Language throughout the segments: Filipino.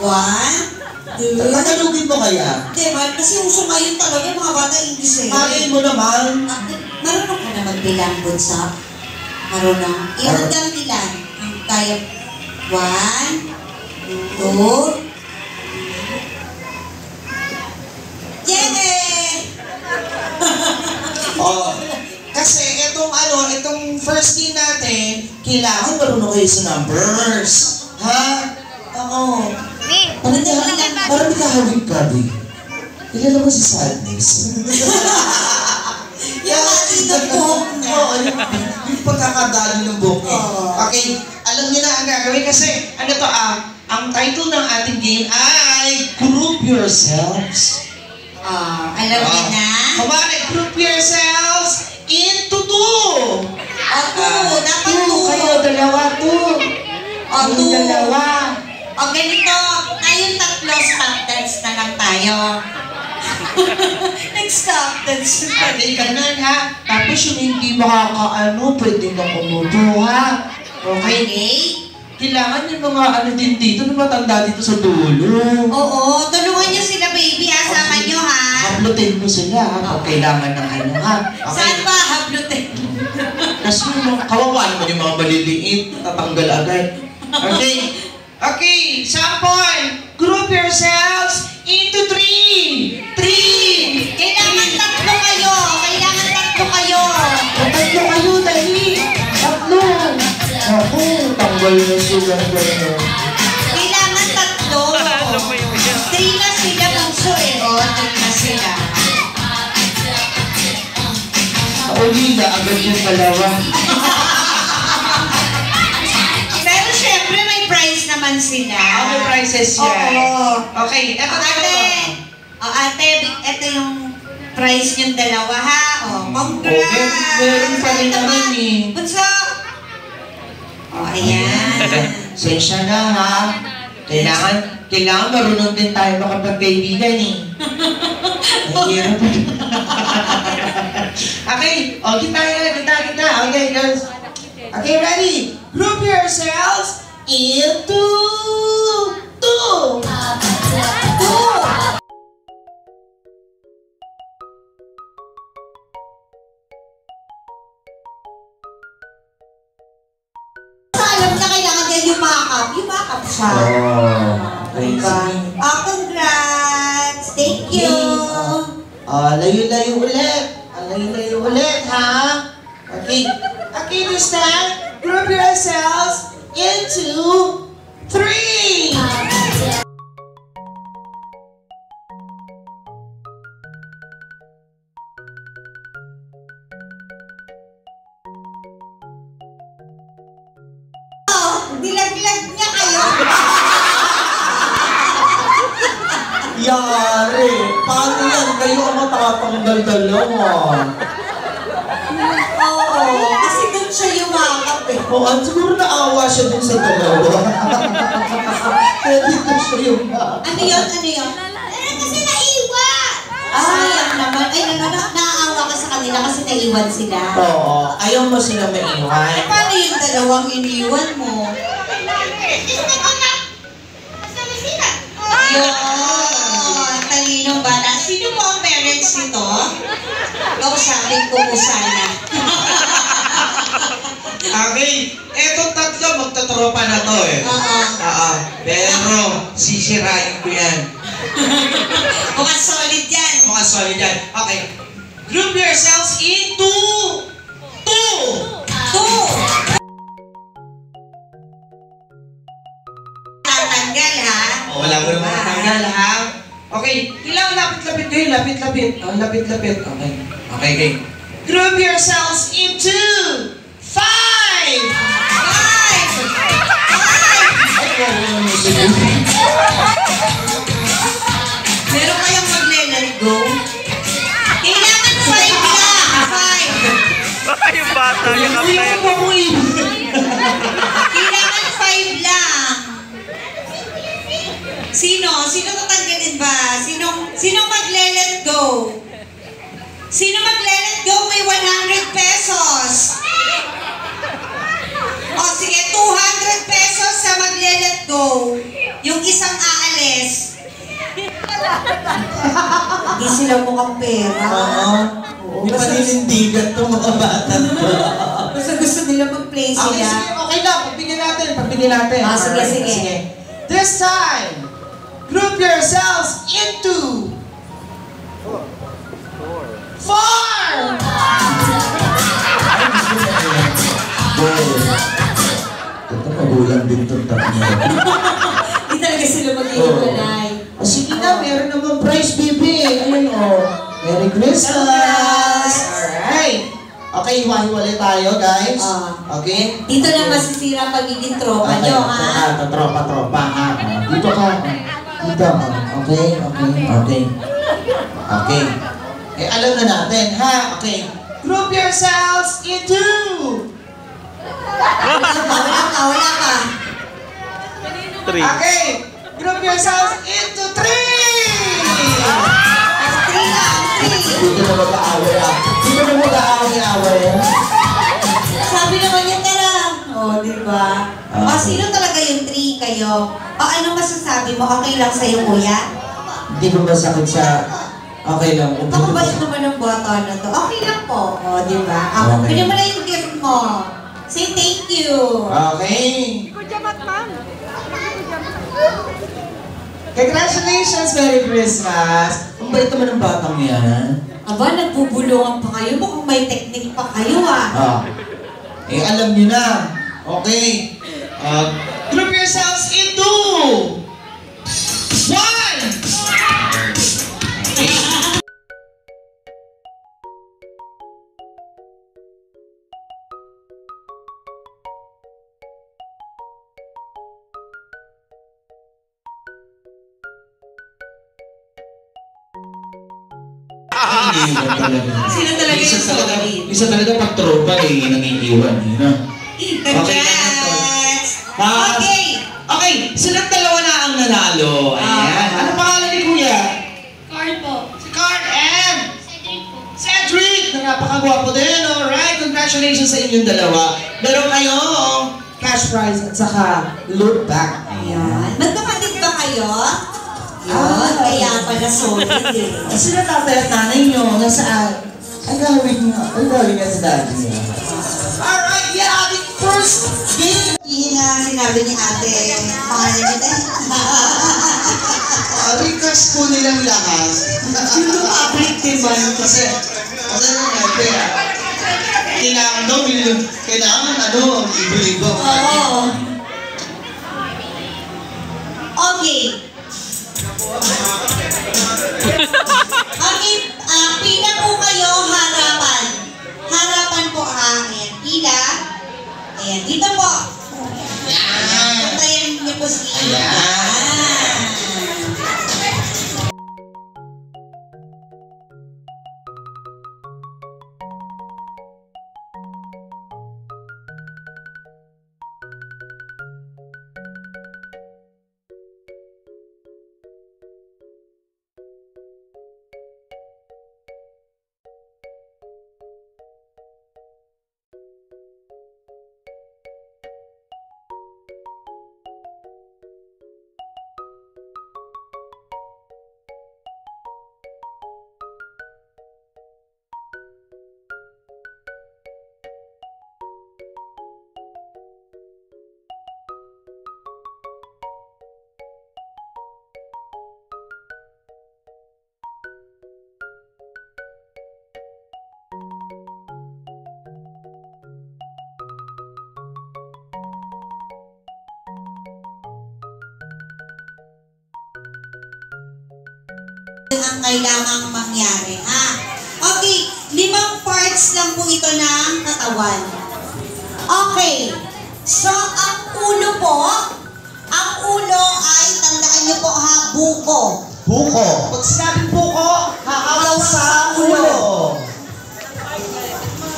One, two. Tagalogin mo kaya? Hindi, man. Kasi uso ngayon talaga mga bata English eh. Malay mo naman. Marunong ka na magbilang, Bunso? Marunong. Ilan ka lang ilan? Ang kaya. One, two. Yay! Oh, kasi itong first day natin, kailangan marunong kayo sa numbers. Ha? Oo. Parang nakahawig ka, di. Kilala mo si Sadness. Yung atin ng buhok niya. Oo, yung pagkakadali ng buhok niya. Okay, alam niyo na ang gagawin kasi, ang title ng ating game ay Group Yourselves. Alam niyo na? Kumari, group yourselves into two. Dapat two. Kayo, dalawa, two. Two. Dalawa. Ganito, tayong tatlo stop dance na lang tayo. Nag-stop dance. Ate, ganun ha. Tapos yung hindi makakaano, pwede na kumuto ha. Okay? Kailangan yung mga din dito, na matanda dito sa dulo. Oo, tulungan niyo sila baby ha. mo sila ha, pag kailangan ng ano ha. Saan ba hablutin? Kasi yung kawawa naman yung mga maliliit, tatanggal agad. Okay? Okay, sample! Group yourselves into 3! 3! Kailangan tatlo kayo! Kailangan tatlo kayo! Tatlo kayo, dali! Tatlo! Ako, tanggal na sila gano'n. Kailangan tatlo! 3 na sila bunso eh. O, 3 na sila. Uli na agad yung dalawa. Pero syempre may prize naman sila. May prizes yan. Oo. Okay, eto na Ate, ito yung prize yung dalawa ha. O, congrats! Meron pa rin naman eh. Bunso! O, ayan. Sensya na ha. Kailangan marunong din tayo makapagkaibigan eh. Ang hirap. Okay, kita. Okay, girls. Okay, ready? Group yourselves into 2. Alam na kailangan din yumakap. Yumakap siya. Diba? Congrats! Thank you! Layo-layo ulit. Layo-layo ulit, ha? Okay. Okay, this time, group yourselves into 3. Dilaglag niya kayo! Yari! Paano yan? Kayo ang matatanggal dalawa. Oo, kasi doon siya yumakap eh. Siguro naawa siya dun sa dalawa. Kaya dito siya yumakap. Ano yun? Kasi naiwan! Sayang naman. Ay, naaawa ka sa kanila kasi naiwan sila. Oo. Ayaw mo sila maiwan. Paano yung dalawang iniwan mo? Yun! Talinong bata. Sino po ang parents nito? Kausapin ko po sana. Okay, etong tatlo magtatropa na to eh. Oo. Pero sisirain ko yan. Mukhang solid yan. Mukhang solid yan. Okay. Group yourselves into 2. 2. Tatanggal ha? Wala mo naman natanggal ha. Okay, kailangan lapit-lapit kayo. Lapit-lapit. Lapit-lapit. Okay. Okay. Group yourselves into 5. 5. Meron kayong magle-let go? Kailangan 5 lang. 5. Baka yung bata yung kapatid. Kailangan 5 lang. Sino? Sino tatanggalin ba? Sino magle-let go? Sino magle-let go? May 100 pesos. O sige, 200 pesos sa magle-let go. Yung isang aalis. Hindi sila mukhang pera. Oo. Di pa nilindigan itong mga bata. Basta gusto nila mag-play sila. Okay, sige. Okay lang. Pagbigyan natin. Sige. This time, group yourselves into 4. Ito magulang din itong tatlo. Hindi talaga sila mag-iwalay. Sige na, meron naman prize, baby. Ayun, Merry Christmas! Alright. Okay, hiwa-hiwalay tayo, guys. Okay? Dito na masisira ang pagiging tropa nyo, ha? Tropa, ha? Dito ka. Dito. Okay. Alam na natin, ha? Okay. Group yourselves into... Wala ka. 3. Okay. Group yourselves into 3! 3 lang. Dito na mag-aaway. Sabi naman niya, tara. Di ba? Sino talaga yung 3 kayo? Anong masasabi mo? Okay lang sa'yo, kuya? Hindi ko masakit sa... Okay lang. Ako ba naman ang bata na to? Okay lang po. O, di ba? Ako, Okay. pwede mo na yung gift mo. Say thank you. Okay. Congratulations! Merry Christmas! Ang bait naman ng batang yan. Aba, nagbubulungan pa kayo. Mukhang may technique pa kayo ah. Alam niyo na. Okay. Group yourselves into 1! Okay. Sino talaga yung sorry? Isa talaga pag tropa nangiiwan. Congrats! Okay! Okay, silang dalawa na ang nanalo. Ayan. Ano pangalan ni Kuya? Carl po. Si Carl and Cedric po. Cedric! Na napakagwapo din. Alright, congratulations sa inyong dalawa. Meron kayong cash prize at saka loot bag. Ayan. Magkapatid ba kayo? Yun, kaya pala solid eh. Kasi na tatay at nanay nyo, nasaan? Ang gawin nga sa daddy niya. Alright, yan ating first game! Yun na sinabi ni ate. Pangalan niya din. Request po nilang lakas. Yung lumabrik, diba? Kasi kailangan daw, libo-libo. Oo. Okay. Okay, pila po kayo, harapan. Harapan po ayan, pila. Ayan, dito po. Yan! Puntayan niyo po si Ayan. ang kailangang mangyari, ha? Okay, 5 parts lang po ito ng katawan. Okay, so ang ulo po, ang ulo ay, tandaan niyo po ha, buko. Buko. Pag sinabing buko, hahawak sa ulo.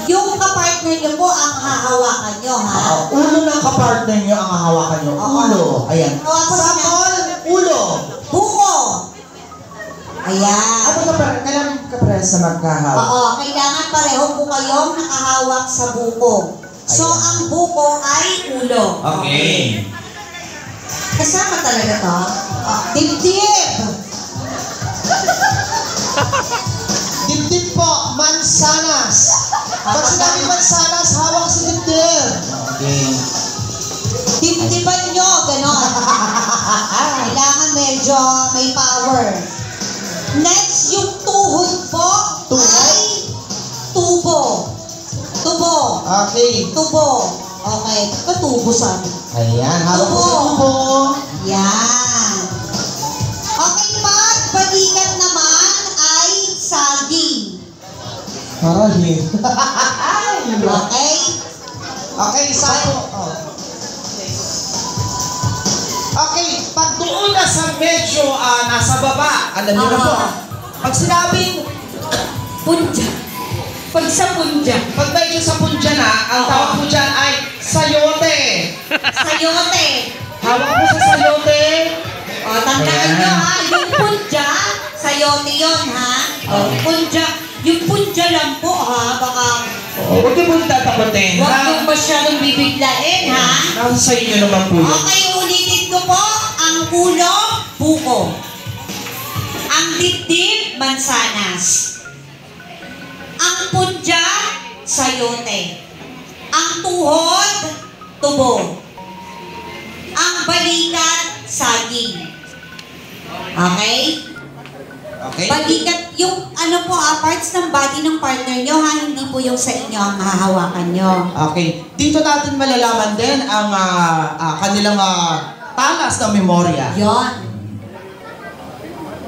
Yung kapartner niyo po ang hahawakan niyo, ha? Ulo ng kapartner nyo ang hahawakan nyo. Ulo. Ayan. Sample, ulo. Buko. Ayan. Ano kailangan ka-press na magkahawak? Oo, kailangan pareho po kayong nakahawak sa buko. So, Ayan. ang buko ay ulo. Okay. Kasama talaga to? Dibdib! Dibdib po, mansanas. Pag sinabi mansanas, hawak si dibdib. Okay. Dibdiban nyo, gano'n. Kailangan medyo may power. Next, yung tuhod po ay tubo. Tubo. Okay. Tubo. Okay. Katubo sabi. Ayan, hawak ko sa tubo. Yan. Okay, pag balikat naman ay saging. Marami. Okay? Okay, sapo. Okay, pag doon na sa medyo nasa baba, alam niyo na po. Pag sinabing Punja. Pag sa punja. pag medyo sa punja na, ang tawag po dyan ay sayote. Sayote. Hawak po sa sayote. O, tandaan nyo ha, yung punja, sayote yun ha. O, punja, yung punja lang po ha, baka Huwag niyo po tatapatin. huwag yung masyadong bibiglain ha. Nasa inyo naman po yun. Okay, ulitin ko po, ang ulo, buko. Ang dibdib, mansanas. Ang pudya, sayote. Ang tuhod, tubo. Ang balikat, saging. Okay? Okay? Balikat, yung ano po, parts ng body ng partner nyo, ha? Hindi po yung sa inyo ang hahawakan nyo. Okay. Dito natin malalaman din ang kanilang talas ng memorya. Yon.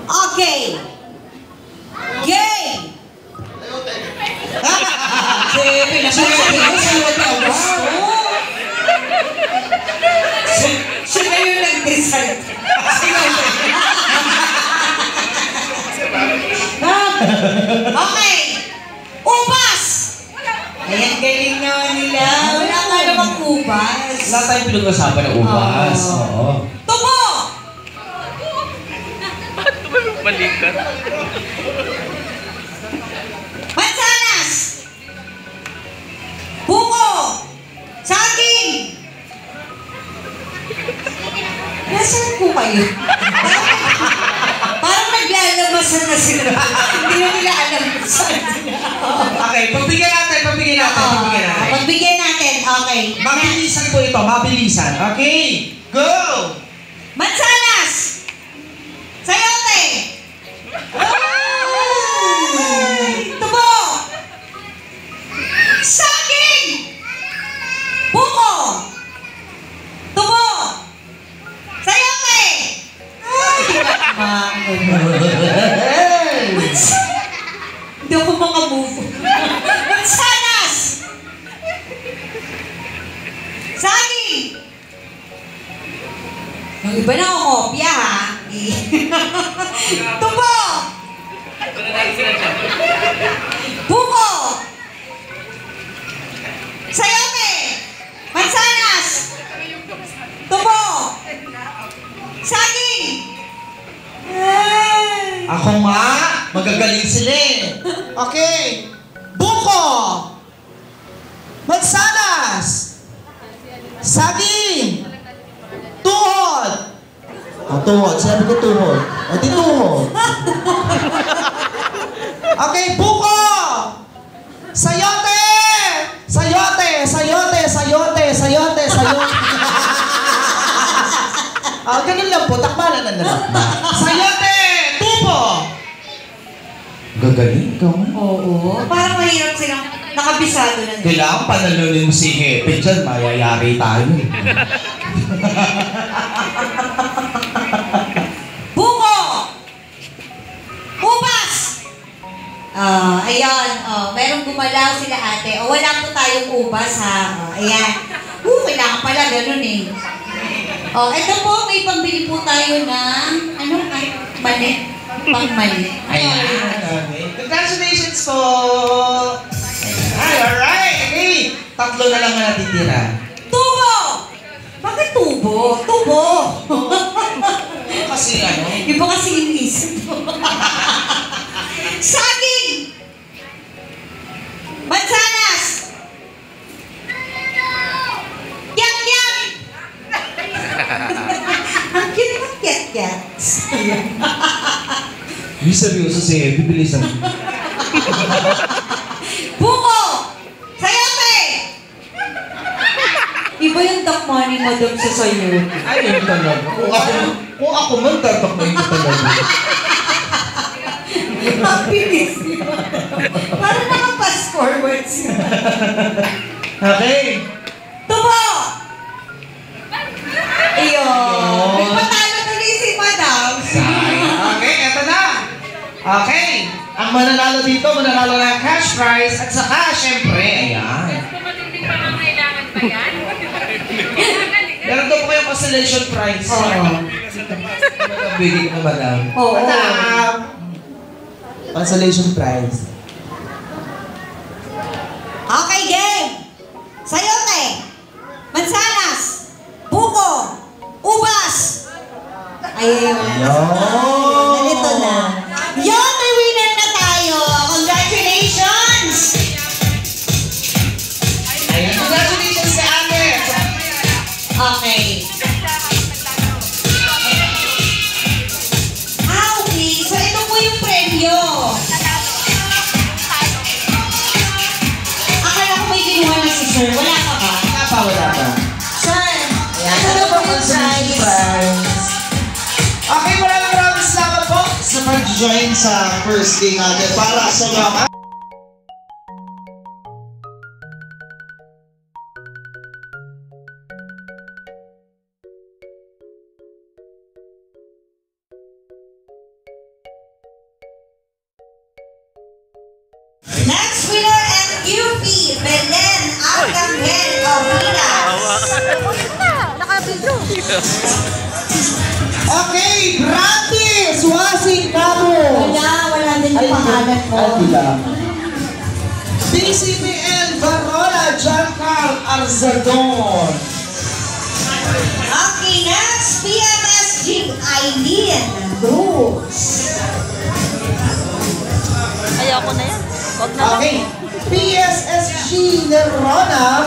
Okay. Game! Siya kayo nag-decide. Okay. Ubas! Ayan, galing nga nila. Wala nga namang ubas. Wala tayong pinag-usapan ng ubas. Oo. Tubo! Balikan. Mansanas! Buko! Saging! Nasaan po kayo? Parang naglalabasan na sila. Hindi na nila alam kung saan sila. Okay, pagbigyan natin. Pagbigyan natin, okay. Mabilisan po ito, mabilisan. Okay, go! Mansanas! Sayote! Tubo! Saging! Buko! Tubo! Sayote! Hindi ako makamove. Mansanas! Saging! Yung iba na ako, kopya ha. Tubo! Buko! Sayote! Mansanas! Tubo! Saging! Ako nga, magagaling sila eh. Okay, buko! Mansanas! Saging! Tuhod! Tuhod. Sinabi ko tuhod. Di tuhod. Okay, buko! Sayote! Sayote! Sayote! Sayote! Sayote! Sayote! Ganun lang po. Takbalan na lang. Sayote! Tubo! Gagaling ka mo. Oo. Parang mahirap silang nakabisado na nila. Kailangan panalunin mo si Hepe dyan. Mayayari tayo. Buko! Ubas! Ayan. Merong gumalaw sila ate. Wala po tayong ubas ha. Ayan. Kailangan pala ganun eh. Ito po, may pambili po tayo ng, mali? Pang-mali. Ayan. Okay. Congratulations po! Ay, alright! Okay. Tatlo na lang na natitira. Tubo! Bakit tubo? Tubo! Kasi ano? Iba kasi iniisip mo. Saging! Mansanas! Yak-yak! Ang cute ng yak-yak. Hindi seryoso si Hepe. Bilisan. Buko! Sayote! Iba yung dakmani madam sa sayo. Ay, yun talaga. Kung ako man, tatakmayin ko talaga. Ang bilis niyo. Parang naka-fast forward siya. Okay. Tubo! Ayun. May patalo tuloy si madam. Okay, eto na. Okay. Ang mananalo dito, mananalo ng cash prize at saka, syempre, ayan. Matinding pangangailangan pa yan? Meron daw po kayong consolation prize. Oo. Bigay ko, madam. Oo. Madam! Consolation prize. Okay, game! Sayote! Mansanas! Buko! Ubas! Ayun. Ganito na. Yun, may winner na tayo! Congratulations! Ayan, congratulations sa amin! Okay. Okay. So, ito po yung premyo. you. Akala ko may kinuha na si Sir. Wala ka ba? Wala pa. Sir, Ayan, ano ano po po yung consolation prize? prize? Okay, maraming salamat po sa pag-join sa first day natin para sa mga Next winner and UP, Belen Arcangel Ovinas. Okay, Brandis! Wasing Cabo! Wala din yung pangalan ko. BCBL Barola Giancarl Arzadon. Okay, next, PMSG Eileen Cruz. Ayoko na yan. Huwag na lang. Okay, PSSG Nerona.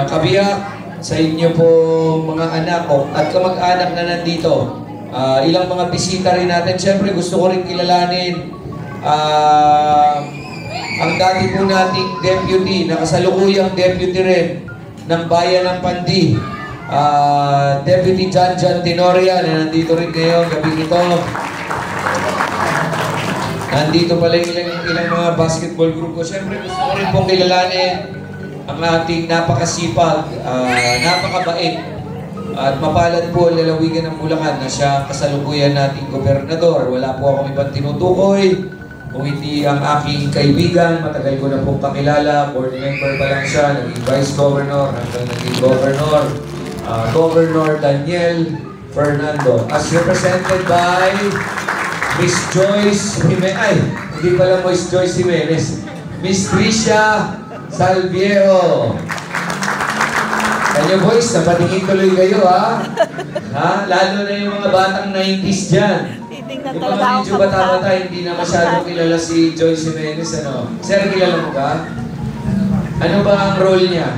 Kabiyak sa inyo po mga anak ko at kamag-anak na nandito. Ilang mga bisita rin natin. Siyempre gusto ko rin kilalanin ang dati po nating deputy, nakasalukuyang deputy rin ng Bayan ng Pandi. Deputy John Tenoria na nandito rin ngayon gabi ito. Nandito pala ilang mga basketball group ko. Siyempre gusto ko rin pong kilalanin ang ating napakasipag, napakabait at mapalad po ang lalawigan ng Bulacan na siya kasalukuyan nating gobernador. Wala po akong ibang tinutukoy kung hindi ang aking kaibigan. Matagal ko na pong kakilala, board member pa lang siya, naging vice governor, hanggang naging governor, Governor Daniel Fernando. As represented by Miss Joyce Jimenez, ay, hindi pala Miss Joyce Jimenez, Miss Tricia Salviero. Kanyo boys, napatingin tuloy kayo ha? Lalo na yung mga batang 90s dyan. Titingnan Yung talaga mga ako medyo bata-bata, hindi na masyadong kilala si Joyce Jimenez. Ano? Sir, kilala mo ba? Ano ba ang role niya?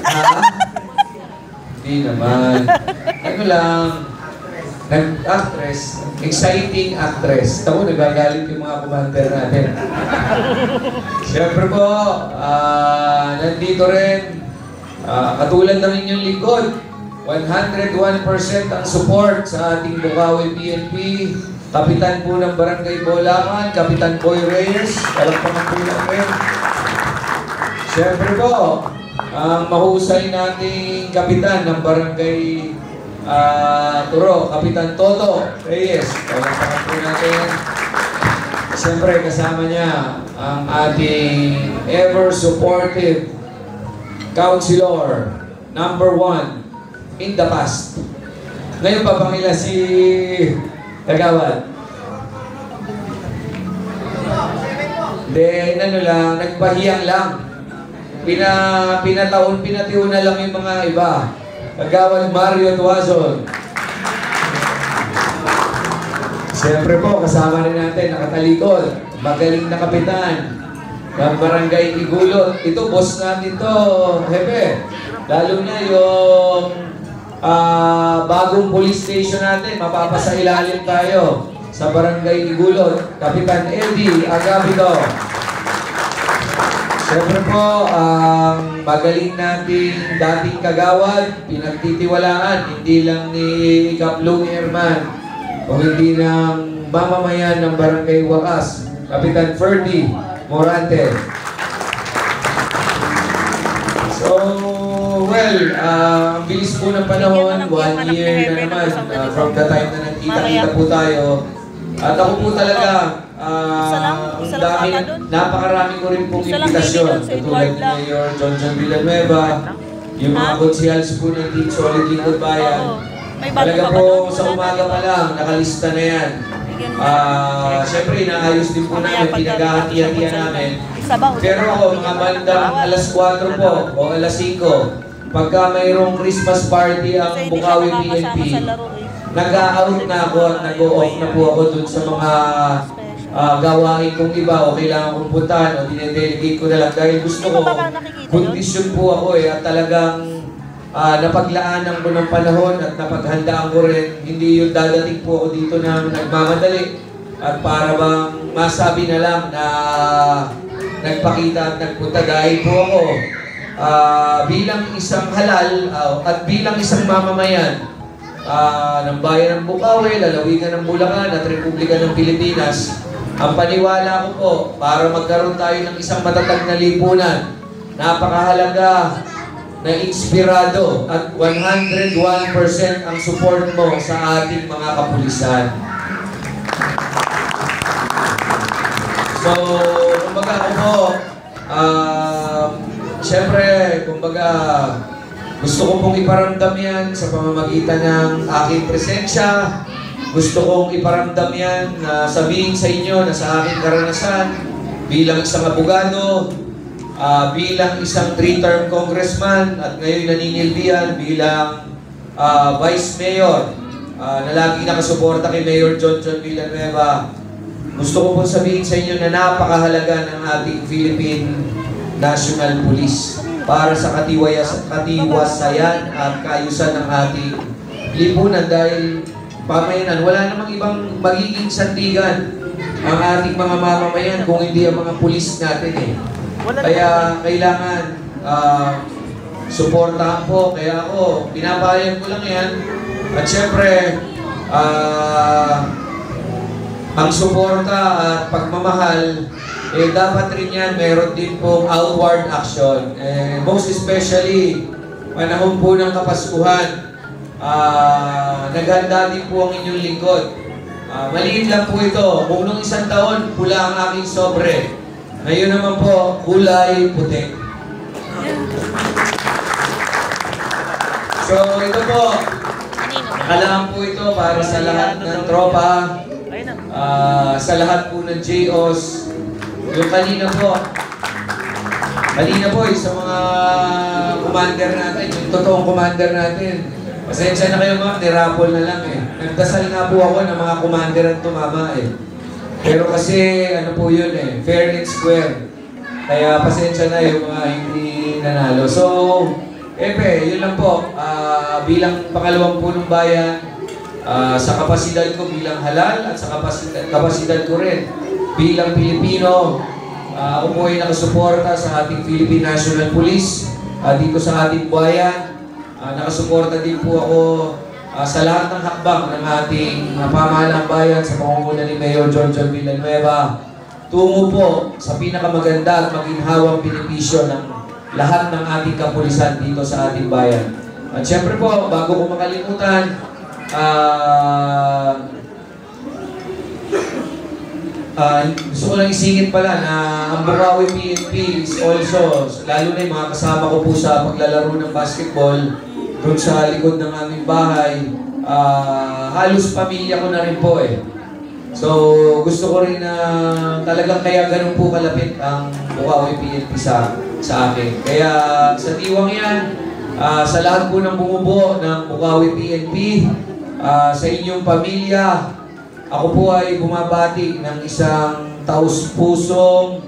Ha? Hindi naman. Ano lang, nag-actress, exciting actress. Tako, nagagalit yung mga commander natin. Siyempre po, nandito rin, katulad ng inyong lingkod, 101% ang support sa ating Bukawi PNP. Kapitan po ng Barangay Bolacan, Kapitan Boy Reyes, palagpakan po natin. Siyempre po, ang mahusay nating kapitan ng Barangay Turo, Kapitan Toto Reyes. Palagpakan po natin. Siyempre, kasama niya ang ating ever-supportive Councilor number 1 in the past. Ngayon papangila si Kagawad. Then ano lang, nagpahiyang lang. Pinatiw na lang yung mga iba. Kagawad Mario Tuazon. Siyempre po, kasama rin natin, nakatalikod, magaling na kapitan ng Barangay Igulot. Ito, boss natin to, Hepe. Lalo na yung bagong police station natin, mapapasailalim tayo sa Barangay Igulot. Kapitan Eddie Agapito. Siyempre po, ang magaling nating dating kagawad, pinagtitiwalaan, hindi lang ni Kaplong Herman, o hindi ng mamamayan ng Barangay Wakas, Kapitan Ferdy Morante. So, well, ang bilis po ng panahon, 1 year na naman from the time na nagkita-kita po tayo. At ako po talaga, ang dami, napakarami ko rin pong imbitasyon. Katulad ni Mayor John Villanueva, yung mga konsihals po ng Team Solid Lingkod Bayan. Talaga po sa umaga pa lang, nakalista na yan. Siyempre, inaayos din po namin, pinag-ahati-hatian namin. Pero ako, mga bandang alas 4 po o alas 5, pagka mayroong Christmas party ang Bukawi PNP, nag-a-out na ako at nag-o-off na po ako dun sa mga gawain kong iba o kailangan kong puntahan o dinedelegate ko na lang dahil gusto ko, kondisyon po ako at talagang napaglaanan ko ng panahon at napaghandaan ko rin. Hindi yung dadating po ako dito na nagmamadali at para bang masabi na lang na nagpakita at nagpunta dahil po ako bilang isang halal at bilang isang mamamayan ng bayan ng Bukawi, lalawigan ng Bulacan at Republika ng Pilipinas. Ang paniwala ko po, para magkaroon tayo ng isang matatag na lipunan, napakahalaga na inspirado at 101% ang support mo sa ating mga kapulisan. So, kumbaga ako po, siyempre, kumbaga, gusto ko pong iparamdam yan sa pamamagitan ng aking presensya. Gusto kong iparamdam yan na sabihin sa inyo na sa aking karanasan bilang isang abogado, bilang isang 3-term congressman at ngayon naninilbihan bilang vice mayor na lagi nakasuporta kay Mayor John Villanueva. Gusto ko pong sabihin sa inyo na napakahalaga ng ating Philippine National Police para sa katiwasayan at kaayusan ng ating lipunan dahil pamayanan, wala namang ibang magiging sandigan ang ating mga mamamayan kung hindi ang mga pulis natin eh. Kaya kailangan suportahan po. Kaya ako, pinapayan ko lang yan. At syempre, ang suporta at pagmamahal, dapat rin yan, meron din pong outward action. Most especially, panahon po ng Kapaskuhan, naghanda din po ang inyong lingkod. Maliit lang po ito. Kung nung isang taon, pula ang aking sobre. Ngayon naman po, kulay puti. So, ito po, nakalaan po ito para sa lahat ng tropa, sa lahat po ng JOs. Yung kanina po, sa mga commander natin, yung totoong commander natin. Pasensya na kayo ma'am, nirapol na lang eh. Nagdasal nga po ako ng mga commander at tumama eh. Pero kasi ano po yun eh, fair and square. Kaya pasensya na yung mga hindi nanalo. So, yun lang po. Bilang pangalawang punong bayan, sa kapasidad ko bilang halal at sa kapasidad ko rin bilang Pilipino, ako po ay nakasuporta sa ating Philippine National Police dito sa ating bayan. Nakasuporta din po ako sa lahat ng hakbang ng ating pamahalang bayan sa pangunguna ni Mayor John Villanueva tungo po sa pinakamaganda at maginhawang benepisyo ng lahat ng ating kapulisan dito sa ating bayan. At syempre po, bago ko makalimutan, gusto ko lang isingit pala na ang Bukawi PNP is also, lalo na yung mga kasama ko po sa paglalaro ng basketball doon sa likod ng aming bahay, halos pamilya ko na rin po eh. So, gusto ko rin na talagang kaya ganun po kalapit ang Bukawi PNP sa akin. Kaya sa diwang yan, sa lahat po ng bumubuo ng Bukawi PNP, sa inyong pamilya, ako po ay bumabati ng isang taus-pusong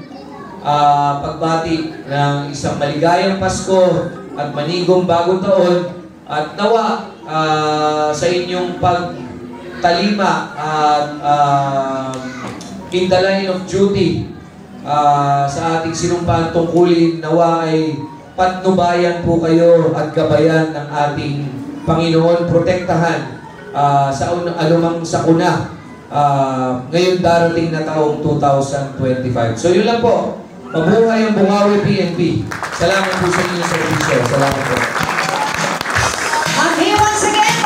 pagbati ng isang maligayang Pasko at manigong bagong taon at nawa sa inyong pagtalima at in the line of duty sa ating sinumpang tungkulin, nawa ay patnubayan po kayo at gabayan ng ating Panginoon, protektahan sa anumang sakuna ngayon darating na taong 2025. So yun lang po. Mabuhay ang Bukawi PNP. Salamat po sa inyong servisyo. Salamat po. Okay, once again,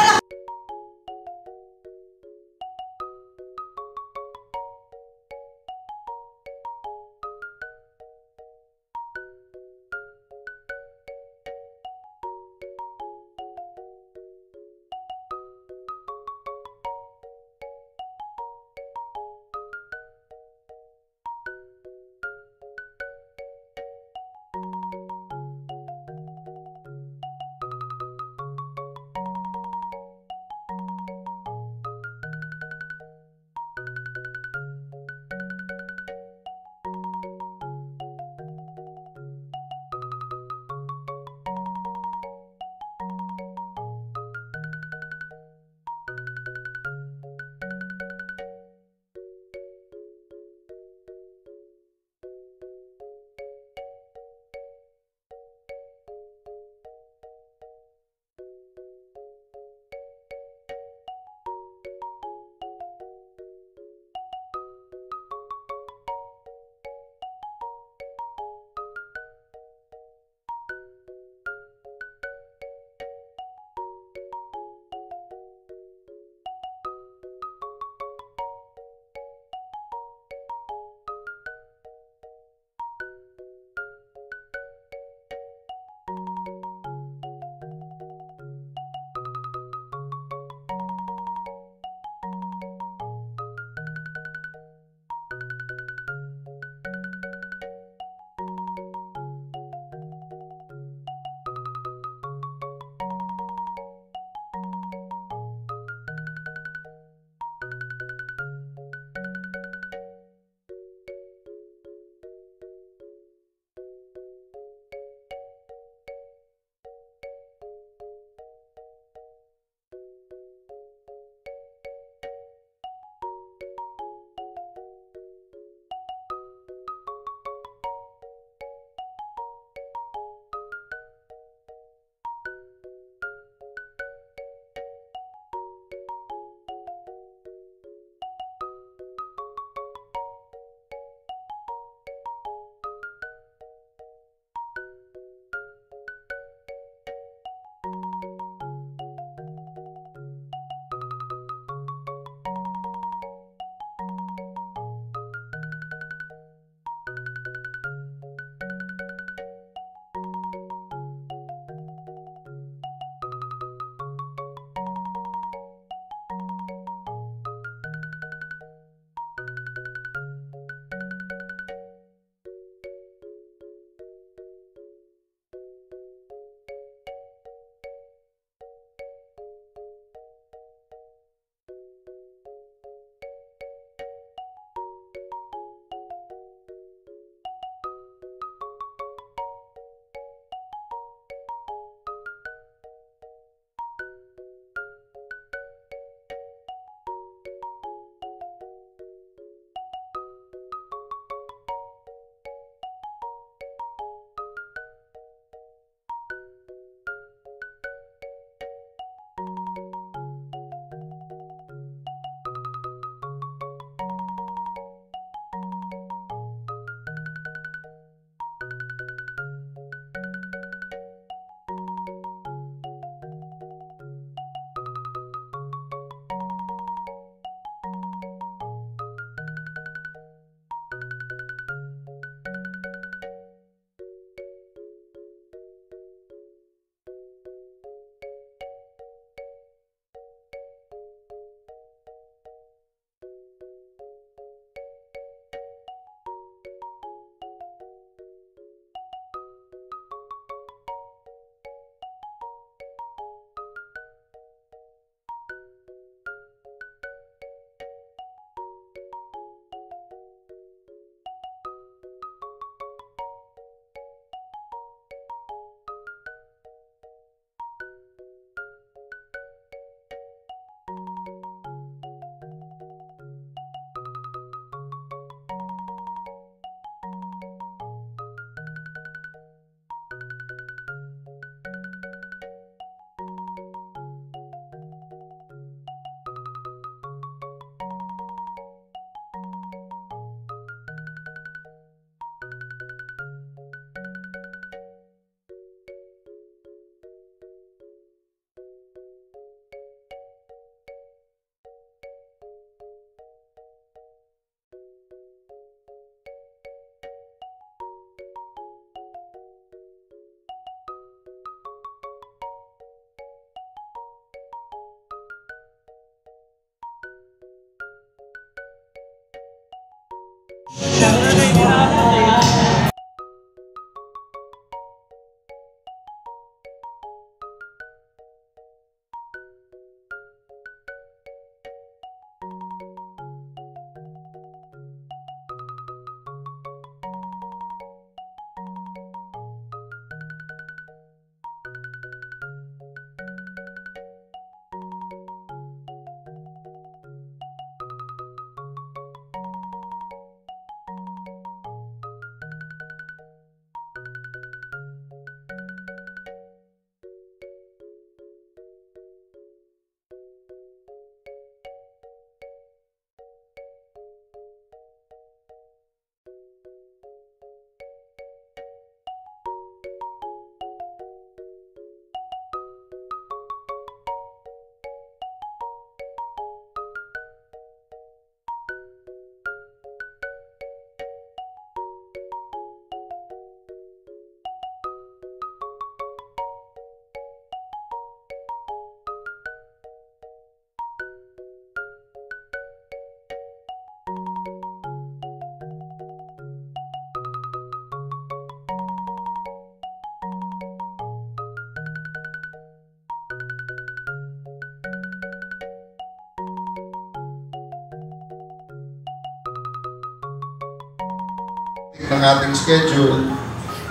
ng ating schedule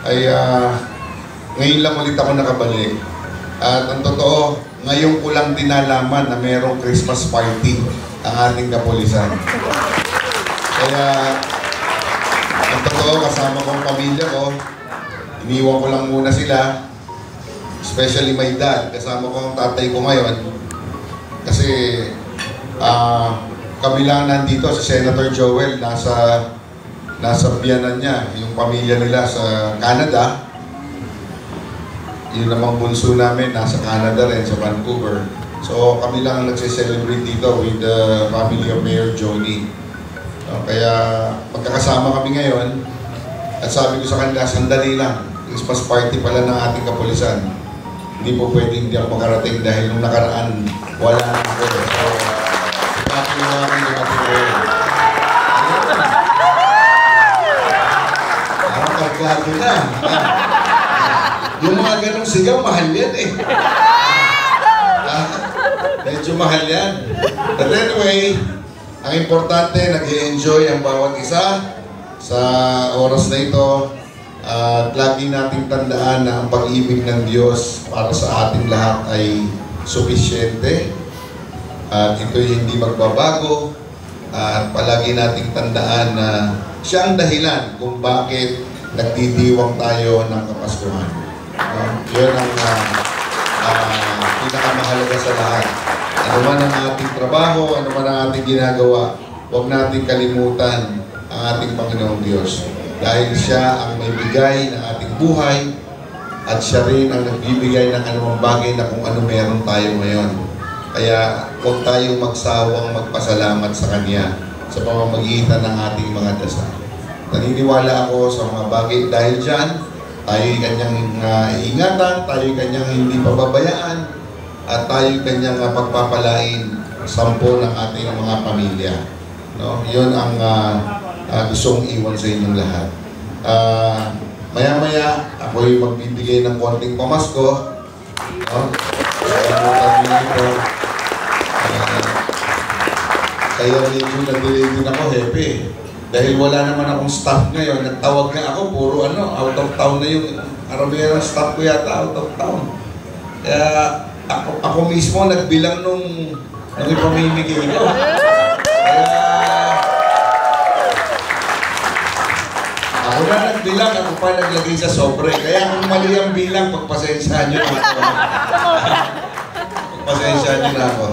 ay ngayon lang ulit ako nakabalik. At ang totoo, ngayon ko lang dinalaman na mayroong Christmas party ang ating kapulisan. Kaya ang totoo, kasama ko ang pamilya ko, iniwan ko lang muna sila, especially my dad, kasama ko ang tatay ko ngayon. Kasi kami lang nandito, si Senator Joel, nasa biyanan niya, yung pamilya nila sa Canada. Yun namang bunso namin, nasa Canada rin, sa Vancouver. So kami lang ang nagse-celebrate dito with the family of Mayor Johnny. Kaya magkakasama kami ngayon. At sabi ko sa kanila, sandali lang, Christmas party pala ng ating kapulisan. Hindi po pwedeng hindi ako makarating dahil nung nakaraan, wala na ako. So, ipapin mo namin yung ating Mayor. Kargado na. Yung mga ganong sigaw, mahal yan eh. Medyo mahal yan. But anyway, ang importante, nag-i-enjoy ang bawat isa sa oras na ito. At lagi nating tandaan na ang pag-ibig ng Diyos para sa ating lahat ay sufisyente. At ito'y hindi magbabago. At palagi nating tandaan na siya ang dahilan kung bakit nagdidiwang tayo ng Kapaskuhan. Yun ang pinakamahalaga sa lahat. Ano man ang ating trabaho, ano man ang ating ginagawa, huwag nating kalimutan ang ating Panginoong Diyos. Dahil siya ang may bigay ng ating buhay at siya rin ang nagbibigay ng anumang bagay na kung ano meron tayo ngayon. Kaya huwag tayong magsawang magpasalamat sa Kanya sa pamamagitan ng ating mga dasal. Naniniwala ako sa mga bagay dahil dyan, tayo'y Kanyang ingatan, tayo'y Kanyang hindi pababayaan, at tayo'y Kanyang pagpapalain sampo ng ating mga pamilya. No? Yun ang gusto kong iwan sa inyong lahat. Maya-maya, ako'y magbibigay ng konting pamasko. No? Kaya medyo nag-delay din ako, happy. Dahil wala naman akong staff ngayon, nagtawag nga ako, puro out of town na yung karamihan ng staff ko yata, out of town. Kaya ako mismo nagbilang nung ipamimigay ko. Kaya ako na nagbilang, ako pa naglagay sa sobre. Kaya kung mali ang bilang, pagpasensyahan nyo na ako. Pagpasensyahan nyo na ako.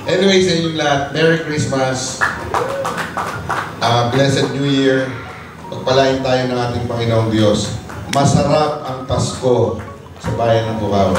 Anyway, sa inyong lahat, Merry Christmas. Blessed New Year. Pagpalain tayo ng ating Panginoong Diyos. Masarap ang Pasko sa bayan ng Bukawi.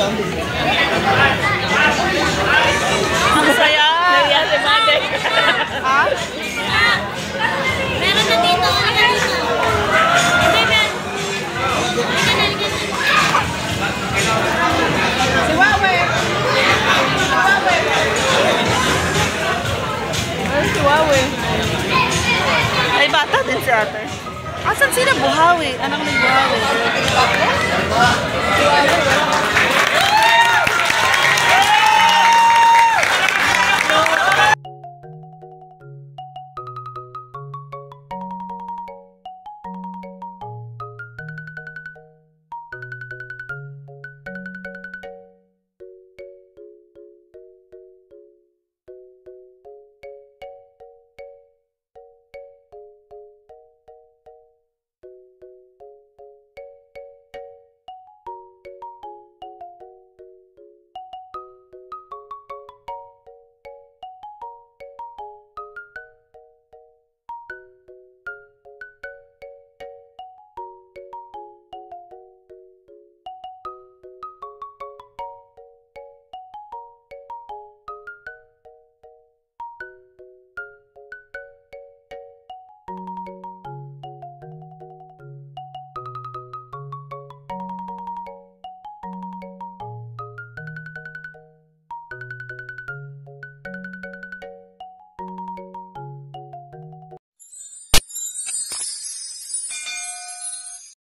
Ang saya! Naiya si Mate. Ha? Meron na dito. Ano dito? Si Wawe! Ay, si Wawe. Ay, bata din si ate. Asan sila Buhawi? Anak ni Buhawi.